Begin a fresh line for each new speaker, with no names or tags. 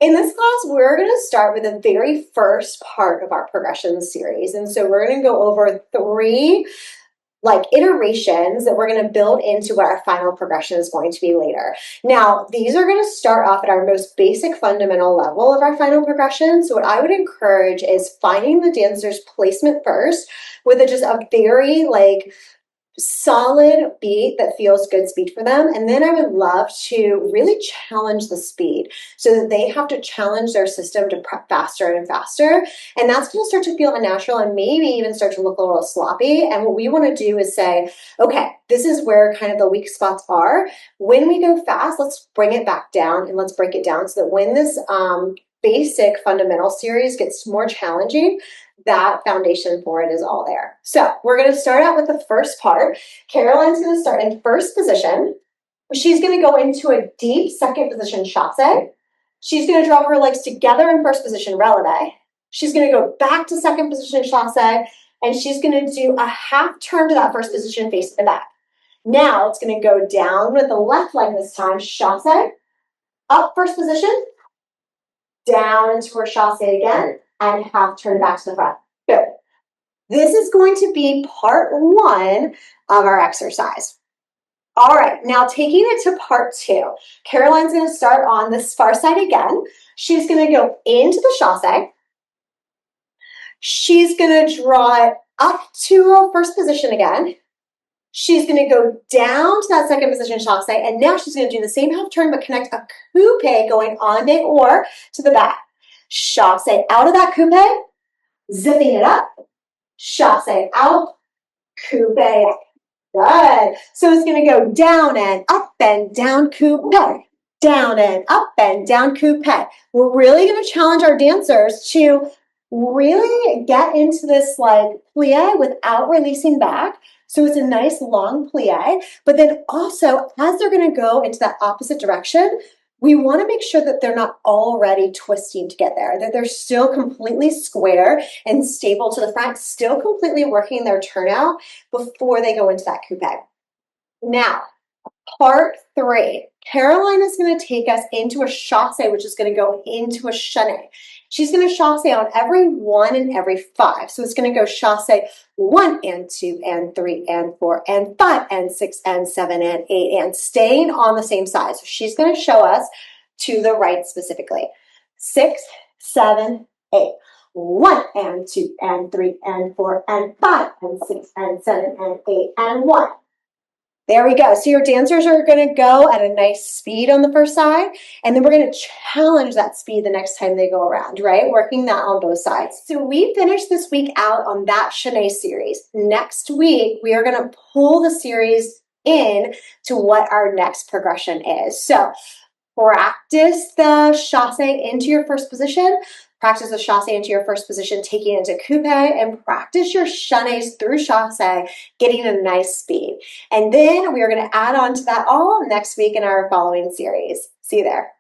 In this class, we're going to start with the very first part of our progression series. And so we're going to go over three iterations that we're going to build into what our final progression is going to be later. Now, these are going to start off at our most basic fundamental level of our final progression. So what I would encourage is finding the dancer's placement first with just a very solid beat that feels good speed for them. And then I would love to really challenge the speed so that they have to challenge their system to prep faster and faster. And that's going to start to feel unnatural and maybe even start to look a little sloppy. And what we want to do is say, okay, this is where kind of the weak spots are. When we go fast, let's bring it back down and let's break it down so that when this basic fundamental series gets more challenging, that foundation for it is all there. So we're going to start out with the first part. Caroline's going to start in first position. She's going to go into a deep second position chasse. She's going to draw her legs together in first position releve. She's going to go back to second position chasse, and she's going to do a half turn to that first position facing the back. Now it's going to go down with the left leg this time, chasse, up first position, down into her chasse again, and half turn back to the front. Good. This is going to be part one of our exercise. All right, now taking it to part two. Caroline's going to start on this far side again. She's going to go into the chasse. She's going to draw it up to her first position again. She's going to go down to that second position chasse, and now she's going to do the same half turn but connect a coupe going en dehors to the back. Chasse out of that coupe, zipping it up, chasse out, coupe. Good. So it's going to go down and up and down coupe, down and up and down coupe. We're really going to challenge our dancers to really get into this plie without releasing back. So it's a nice long plie, but then also as they're going to go into that opposite direction, we want to make sure that they're not already twisting to get there, that they're still completely square and stable to the front, still completely working their turnout before they go into that coupe. Now, part three, Caroline is going to take us into a chasse, which is going to go into a chaîné. She's going to chasse on every 1 and every 5. So it's going to go chasse 1 and 2 and 3 and 4 and 5 and 6 and 7 and 8 and staying on the same side. So she's going to show us to the right specifically. 6, 7, 8. 1 and 2 and 3 and 4 and 5 and 6 and 7 and 8 and 1. There we go. So your dancers are going to go at a nice speed on the first side, and then we're going to challenge that speed the next time they go around, right? Working that on both sides. So we finished this week out on that chaîné series. Next week, we are going to pull the series in to what our next progression is. So practice the chasse into your first position, practice the chasse into your first position, taking it into coupe, and practice your chaînés through chasse, getting a nice speed. And then we are going to add on to that all next week in our following series. See you there.